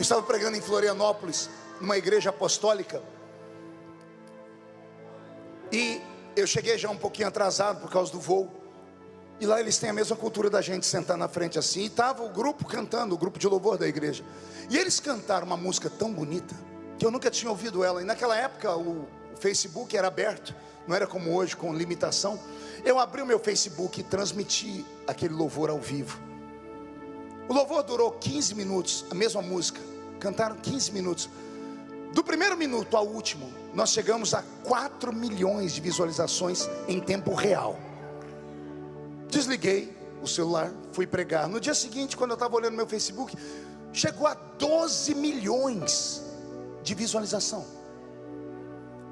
estava pregando em Florianópolis, numa igreja apostólica. E eu cheguei já um pouquinho atrasado por causa do voo. E lá eles têm a mesma cultura da gente sentar na frente assim. E estava o grupo cantando, o grupo de louvor da igreja. E eles cantaram uma música tão bonita que eu nunca tinha ouvido ela. E naquela época o Facebook era aberto, não era como hoje, com limitação. Eu abri o meu Facebook e transmiti aquele louvor ao vivo. O louvor durou 15 minutos, a mesma música. Cantaram 15 minutos. Do primeiro minuto ao último, nós chegamos a 4 milhões de visualizações em tempo real. Desliguei o celular, fui pregar. No dia seguinte, quando eu estava olhando meu Facebook, chegou a 12 milhões de visualização.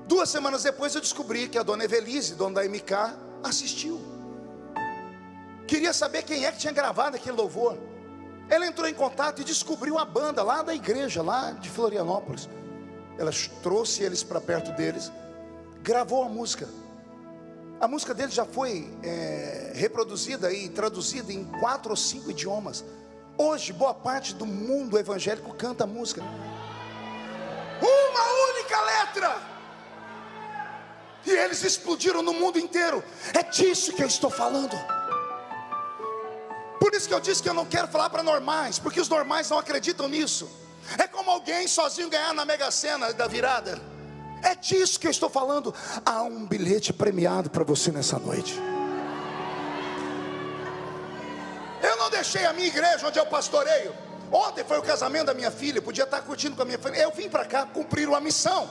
2 semanas depois eu descobri que a dona Evelise, dona da MK, assistiu. Queria saber quem é que tinha gravado aquele louvor. Ela entrou em contato e descobriu a banda lá da igreja, lá de Florianópolis. Ela trouxe eles para perto deles, gravou a música. A música deles já foi reproduzida e traduzida em 4 ou 5 idiomas. Hoje, boa parte do mundo evangélico canta a música. Uma única letra. E eles explodiram no mundo inteiro. É disso que eu estou falando. Por isso que eu disse que eu não quero falar para normais, porque os normais não acreditam nisso. É como alguém sozinho ganhar na Mega Sena da virada. É disso que eu estou falando. Há um bilhete premiado para você nessa noite. Eu não deixei a minha igreja onde eu pastoreio. Ontem foi o casamento da minha filha, podia estar curtindo com a minha família. Eu vim para cá cumprir uma missão.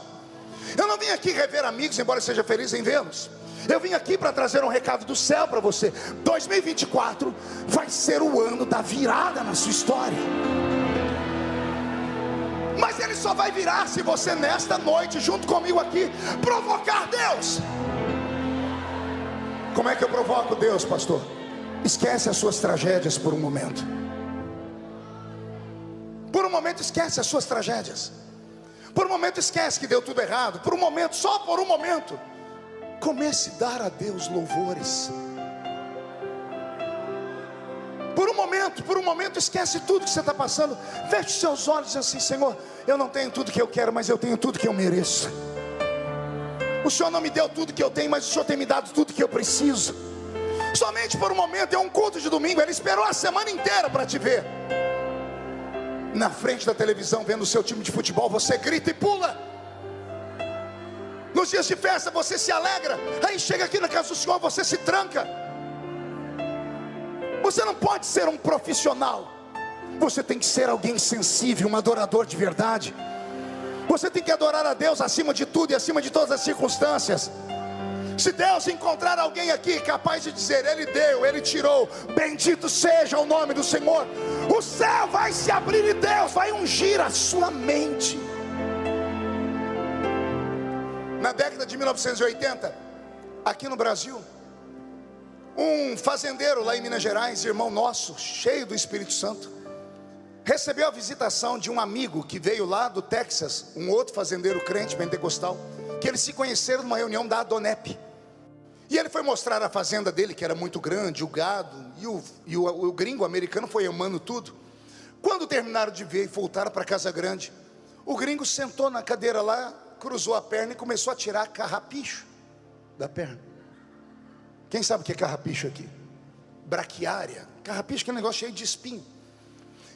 Eu não vim aqui rever amigos, embora eu seja feliz em vê-los. Eu vim aqui para trazer um recado do céu para você. 2024 vai ser o ano da virada na sua história. Mas ele só vai virar se você nesta noite, junto comigo aqui, provocar Deus. Como é que eu provoco Deus, pastor? Esquece as suas tragédias por um momento. Por um momento esquece as suas tragédias. Por um momento esquece que deu tudo errado. Por um momento, só por um momento, comece a dar a Deus louvores. Por um momento esquece tudo que você está passando. Feche os seus olhos e diz assim: Senhor, eu não tenho tudo que eu quero, mas eu tenho tudo que eu mereço. O Senhor não me deu tudo que eu tenho, mas o Senhor tem me dado tudo que eu preciso. Somente por um momento. É um culto de domingo. Ele esperou a semana inteira para te ver. Na frente da televisão, vendo o seu time de futebol, você grita e pula. Nos dias de festa você se alegra. Aí chega aqui na casa do Senhor, você se tranca. Você não pode ser um profissional. Você tem que ser alguém sensível, um adorador de verdade. Você tem que adorar a Deus acima de tudo e acima de todas as circunstâncias. Se Deus encontrar alguém aqui capaz de dizer: Ele deu, Ele tirou, bendito seja o nome do Senhor, o céu vai se abrir e Deus vai ungir a sua mente. Na década de 1980, aqui no Brasil, um fazendeiro lá em Minas Gerais, irmão nosso, cheio do Espírito Santo, recebeu a visitação de um amigo que veio lá do Texas, um outro fazendeiro crente pentecostal, que eles se conheceram numa reunião da Adonep. E ele foi mostrar a fazenda dele, que era muito grande, o gado, e o gringo americano foi amando tudo. Quando terminaram de ver e voltaram para a casa grande, o gringo sentou na cadeira lá, cruzou a perna e começou a tirar carrapicho da perna. Quem sabe o que é carrapicho aqui? Braquiária. Carrapicho que é um negócio cheio de espinho.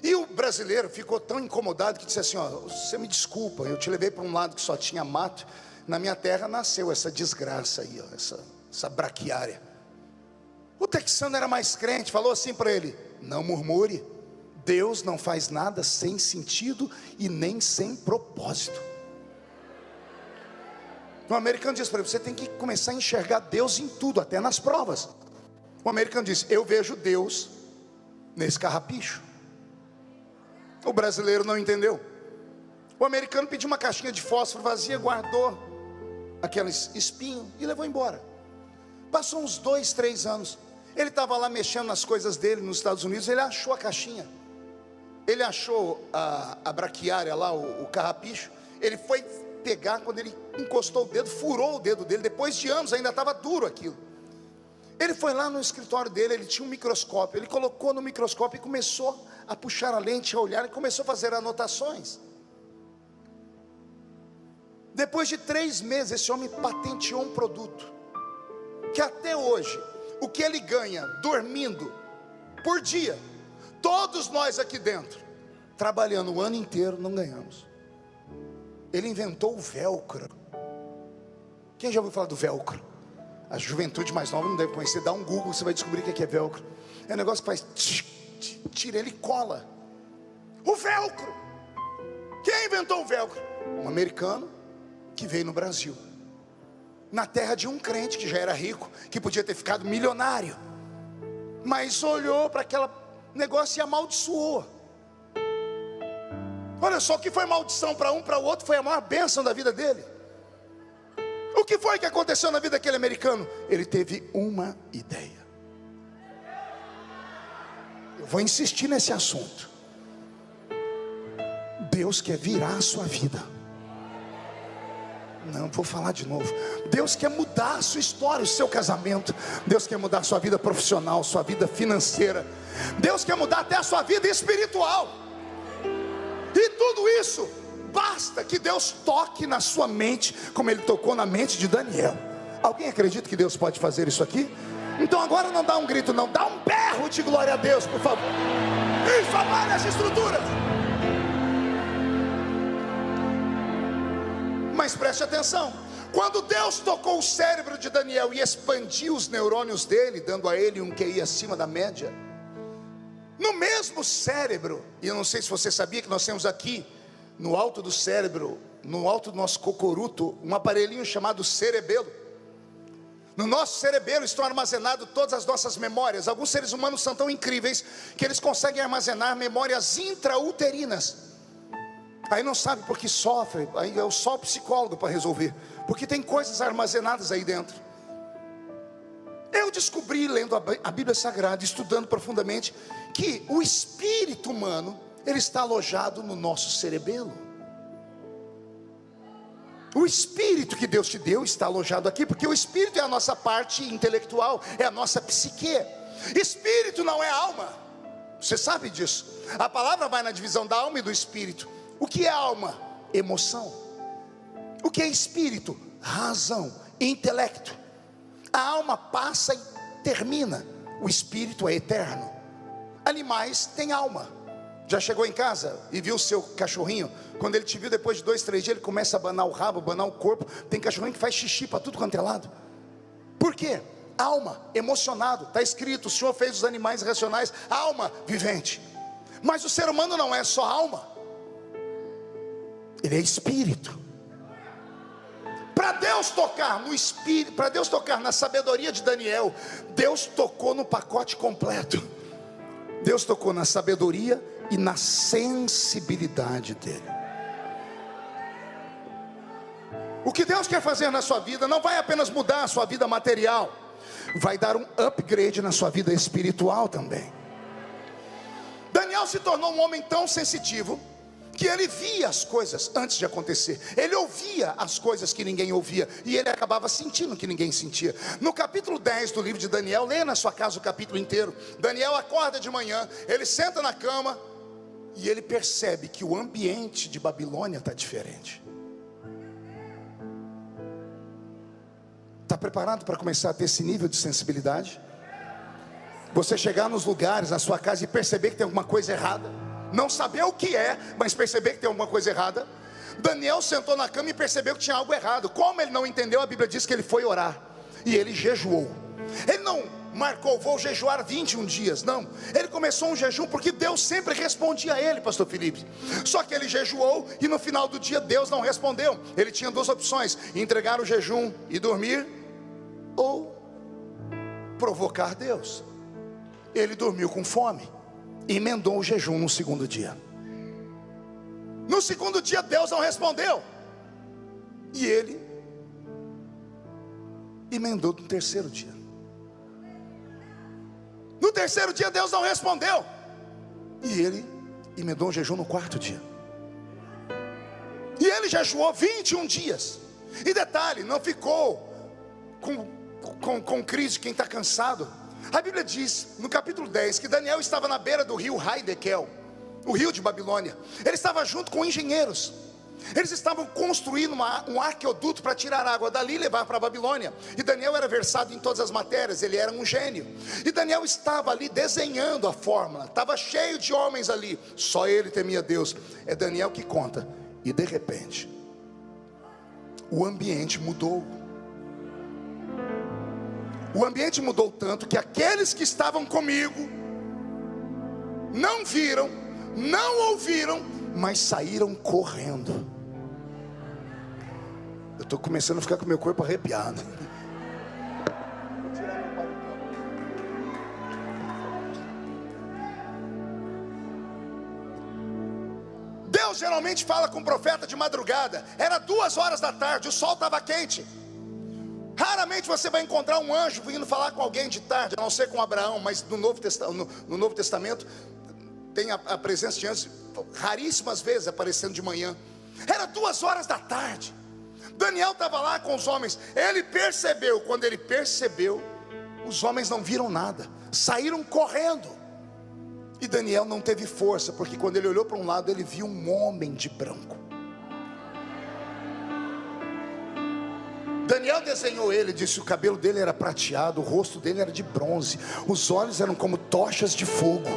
E o brasileiro ficou tão incomodado que disse assim: ó, você me desculpa, eu te levei para um lado que só tinha mato. Na minha terra nasceu essa desgraça aí, ó, essa braquiária. O texano era mais crente, falou assim para ele: não murmure, Deus não faz nada sem sentido e nem sem propósito. O americano disse para ele: você tem que começar a enxergar Deus em tudo, até nas provas. O americano disse: eu vejo Deus nesse carrapicho. O brasileiro não entendeu. O americano pediu uma caixinha de fósforo vazia, guardou aquele espinho e levou embora. Passou uns 2, 3 anos. Ele estava lá mexendo nas coisas dele nos Estados Unidos. Ele achou a caixinha. Ele achou a braquiária lá, o carrapicho. Ele foi pegar, quando ele encostou o dedo, furou o dedo dele. Depois de anos ainda estava duro aquilo. Ele foi lá no escritório dele, ele tinha um microscópio, ele colocou no microscópio e começou a puxar a lente, a olhar, e começou a fazer anotações. Depois de 3 meses, esse homem patenteou um produto, que até hoje, o que ele ganha dormindo por dia, todos nós aqui dentro, trabalhando o ano inteiro, não ganhamos. Ele inventou o velcro. Quem já ouviu falar do velcro? A juventude mais nova não deve conhecer. Dá um Google, você vai descobrir o que é velcro. É um negócio que faz tira, ele cola. O velcro. Quem inventou o velcro? Um americano que veio no Brasil, na terra de um crente que já era rico, que podia ter ficado milionário, mas olhou para aquele negócio e amaldiçoou. Olha só, o que foi maldição para um, para o outro, foi a maior bênção da vida dele. O que foi que aconteceu na vida daquele americano? Ele teve uma ideia. Eu vou insistir nesse assunto. Deus quer virar a sua vida. Não, vou falar de novo. Deus quer mudar a sua história, o seu casamento. Deus quer mudar a sua vida profissional, sua vida financeira. Deus quer mudar até a sua vida espiritual. E tudo isso, basta que Deus toque na sua mente, como Ele tocou na mente de Daniel. Alguém acredita que Deus pode fazer isso aqui? Então agora não dá um grito não, dá um berro de glória a Deus, por favor. Isso, abale as estruturas. Mas preste atenção, quando Deus tocou o cérebro de Daniel e expandiu os neurônios dele, dando a ele um QI acima da média, no mesmo cérebro, e eu não sei se você sabia que nós temos aqui, no alto do cérebro, no alto do nosso cocoruto, um aparelhinho chamado cerebelo. No nosso cerebelo estão armazenadas todas as nossas memórias. Alguns seres humanos são tão incríveis que eles conseguem armazenar memórias intrauterinas. Aí não sabe por que sofre, aí é só o psicólogo para resolver, porque tem coisas armazenadas aí dentro. Eu descobri, lendo a Bíblia Sagrada, estudando profundamente, que o espírito humano, ele está alojado no nosso cerebelo. O espírito que Deus te deu está alojado aqui, porque o espírito é a nossa parte intelectual, é a nossa psique. Espírito não é alma, você sabe disso. A palavra vai na divisão da alma e do espírito. O que é alma? Emoção. O que é espírito? Razão, intelecto. A alma passa e termina, o espírito é eterno. Animais têm alma. Já chegou em casa e viu o seu cachorrinho? Quando ele te viu depois de 2, 3 dias, ele começa a abanar o rabo, abanar o corpo. Tem cachorrinho que faz xixi para tudo quanto é lado. Por quê? Alma, emocionado. Está escrito, o Senhor fez os animais racionais, alma vivente. Mas o ser humano não é só alma, ele é espírito. Para Deus tocar no espírito, para Deus tocar na sabedoria de Daniel, Deus tocou no pacote completo. Deus tocou na sabedoria e na sensibilidade dele. O que Deus quer fazer na sua vida não vai apenas mudar a sua vida material, vai dar um upgrade na sua vida espiritual também. Daniel se tornou um homem tão sensitivo que ele via as coisas antes de acontecer. Ele ouvia as coisas que ninguém ouvia, e ele acabava sentindo que ninguém sentia. No capítulo 10 do livro de Daniel, leia na sua casa o capítulo inteiro. Daniel acorda de manhã, ele senta na cama, e ele percebe que o ambiente de Babilônia está diferente. Está preparado para começar a ter esse nível de sensibilidade? Você chegar nos lugares, na sua casa, e perceber que tem alguma coisa errada, não saber o que é, mas perceber que tem alguma coisa errada. Daniel sentou na cama e percebeu que tinha algo errado. Como ele não entendeu, a Bíblia diz que ele foi orar, e ele jejuou. Ele não marcou, vou jejuar 21 dias, não. Ele começou um jejum, porque Deus sempre respondia a ele, pastor Felipe. Só que ele jejuou, e no final do dia Deus não respondeu. Ele tinha 2 opções: entregar o jejum e dormir, ou provocar Deus. Ele dormiu com fome, emendou o jejum no segundo dia. No segundo dia Deus não respondeu, e ele emendou no terceiro dia. No terceiro dia Deus não respondeu, e ele emendou um jejum no quarto dia. E ele jejuou 21 dias. E detalhe, não ficou com com crise, quem está cansado. A Bíblia diz, no capítulo 10, que Daniel estava na beira do rio Haidekel, o rio de Babilônia. Ele estava junto com engenheiros. Eles estavam construindo um aqueduto para tirar água dali e levar para a Babilônia. E Daniel era versado em todas as matérias, ele era um gênio. E Daniel estava ali desenhando a fórmula, estava cheio de homens ali, só ele temia Deus. É Daniel que conta. E de repente, o ambiente mudou. O ambiente mudou tanto que aqueles que estavam comigo não viram, não ouviram, mas saíram correndo. Eu estou começando a ficar com meu corpo arrepiado. Deus geralmente fala com o profeta de madrugada. Era 2 horas da tarde, o sol estava quente. Raramente você vai encontrar um anjo vindo falar com alguém de tarde, a não ser com Abraão. Mas no Novo Testamento tem a presença de anjos raríssimas vezes aparecendo de manhã. Era 2 horas da tarde. Daniel estava lá com os homens. Ele percebeu, quando ele percebeu, os homens não viram nada, saíram correndo. E Daniel não teve força, porque quando ele olhou para um lado, ele viu um homem de branco. Daniel desenhou ele, disse que o cabelo dele era prateado, o rosto dele era de bronze, os olhos eram como tochas de fogo,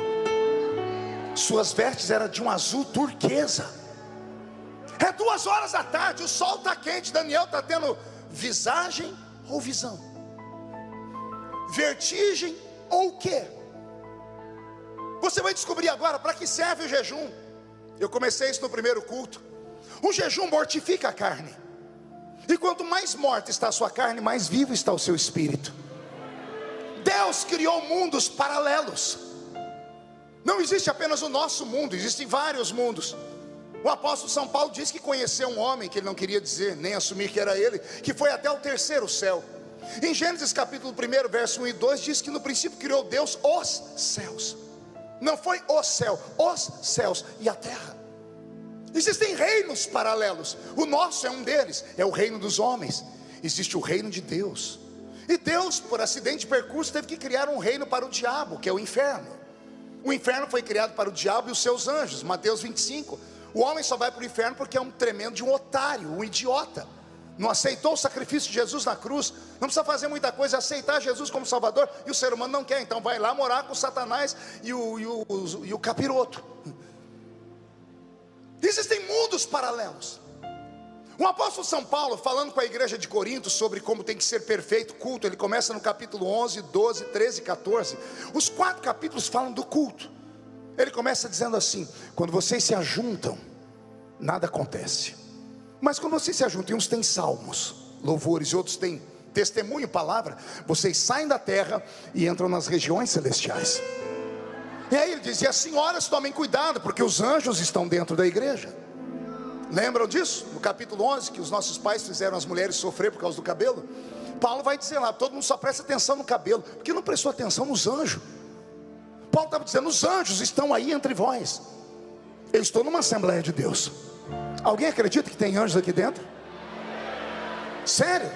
suas vestes eram de um azul turquesa. É 2 horas da tarde, o sol está quente. Daniel está tendo visagem ou visão? Vertigem ou o quê? Você vai descobrir agora para que serve o jejum. Eu comecei isso no primeiro culto. O jejum mortifica a carne. E quanto mais morta está a sua carne, mais vivo está o seu espírito. Deus criou mundos paralelos. Não existe apenas o nosso mundo, existem vários mundos. O apóstolo São Paulo diz que conheceu um homem, que ele não queria dizer, nem assumir que era ele, que foi até o 3º céu. Em Gênesis capítulo 1, verso 1 e 2, diz que no princípio criou Deus os céus. Não foi o céu, os céus e a terra. Existem reinos paralelos. O nosso é um deles, é o reino dos homens. Existe o reino de Deus. E Deus, por acidente de percurso, teve que criar um reino para o diabo, que é o inferno. O inferno foi criado para o diabo e os seus anjos. Mateus 25. O homem só vai para o inferno porque é um tremendo de um otário, um idiota. Não aceitou o sacrifício de Jesus na cruz. Não precisa fazer muita coisa, aceitar Jesus como Salvador. E o ser humano não quer, então vai lá morar com Satanás e o capiroto. Existem mundos paralelos. O apóstolo São Paulo, falando com a igreja de Corinto sobre como tem que ser perfeito o culto, ele começa no capítulo 11, 12, 13 e 14. Os 4 capítulos falam do culto. Ele começa dizendo assim: quando vocês se ajuntam, nada acontece. Mas quando vocês se ajuntam, e uns têm salmos, louvores, e outros têm testemunho e palavra, vocês saem da terra e entram nas regiões celestiais. E aí ele diz: e as senhoras tomem cuidado, porque os anjos estão dentro da igreja. Lembram disso? No capítulo 11, que os nossos pais fizeram as mulheres sofrer por causa do cabelo. Paulo vai dizer lá: todo mundo só presta atenção no cabelo, porque não prestou atenção nos anjos. Paulo estava dizendo: os anjos estão aí entre vós. Eu estou numa Assembleia de Deus. Alguém acredita que tem anjos aqui dentro? Sério?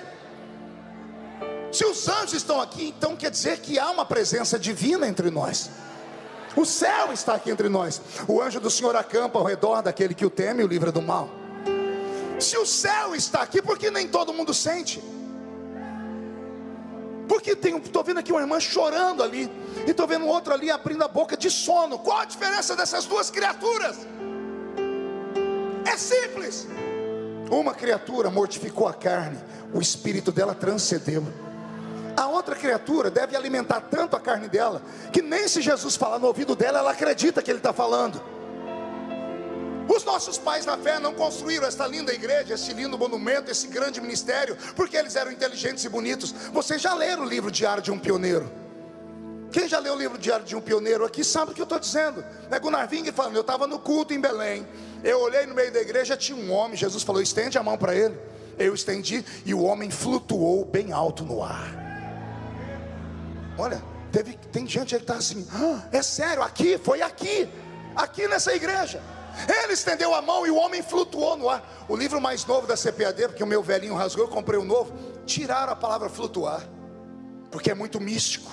Se os anjos estão aqui, então quer dizer que há uma presença divina entre nós. O céu está aqui entre nós. O anjo do Senhor acampa ao redor daquele que o teme e o livra do mal. Se o céu está aqui, por que nem todo mundo sente? Porque estou vendo aqui uma irmã chorando ali, e estou vendo outro ali abrindo a boca de sono. Qual a diferença dessas duas criaturas? É simples. Uma criatura mortificou a carne, o espírito dela transcendeu. A outra criatura deve alimentar tanto a carne dela, que nem se Jesus falar no ouvido dela, ela acredita que ele está falando. Os nossos pais na fé não construíram esta linda igreja, esse lindo monumento, esse grande ministério, porque eles eram inteligentes e bonitos. Vocês já leram o livro Diário de um Pioneiro? Quem já leu o livro Diário de um Pioneiro aqui sabe o que eu estou dizendo. É Gunnar Ving falando: eu estava no culto em Belém, eu olhei no meio da igreja, tinha um homem, Jesus falou: estende a mão para ele. Eu estendi e o homem flutuou bem alto no ar. Olha, tem gente aí que está assim: é sério, aqui, foi aqui nessa igreja. Ele estendeu a mão e o homem flutuou no ar. O livro mais novo da CPAD, porque o meu velhinho rasgou, eu comprei um novo, tiraram a palavra flutuar. porque é muito místico,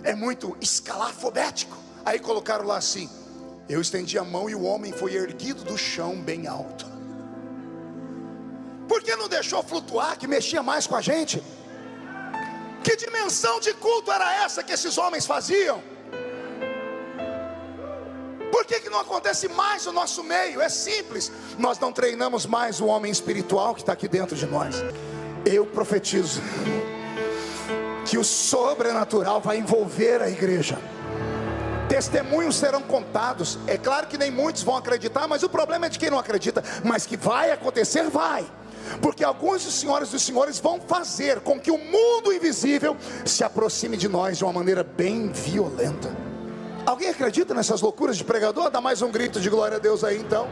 é muito escalafobético. Aí colocaram lá assim: eu estendi a mão e o homem foi erguido do chão bem alto. Por que não deixou flutuar, que mexia mais com a gente? Que dimensão de culto era essa que esses homens faziam? Por que não acontece mais no nosso meio? É simples, nós não treinamos mais o homem espiritual que está aqui dentro de nós. Eu profetizo que o sobrenatural vai envolver a igreja. Testemunhos serão contados. É claro que nem muitos vão acreditar, mas o problema é de quem não acredita. Mas que vai acontecer, vai. Porque alguns dos senhores vão fazer com que o mundo invisível se aproxime de nós de uma maneira bem violenta. Alguém acredita nessas loucuras de pregador? Dá mais um grito de glória a Deus aí então.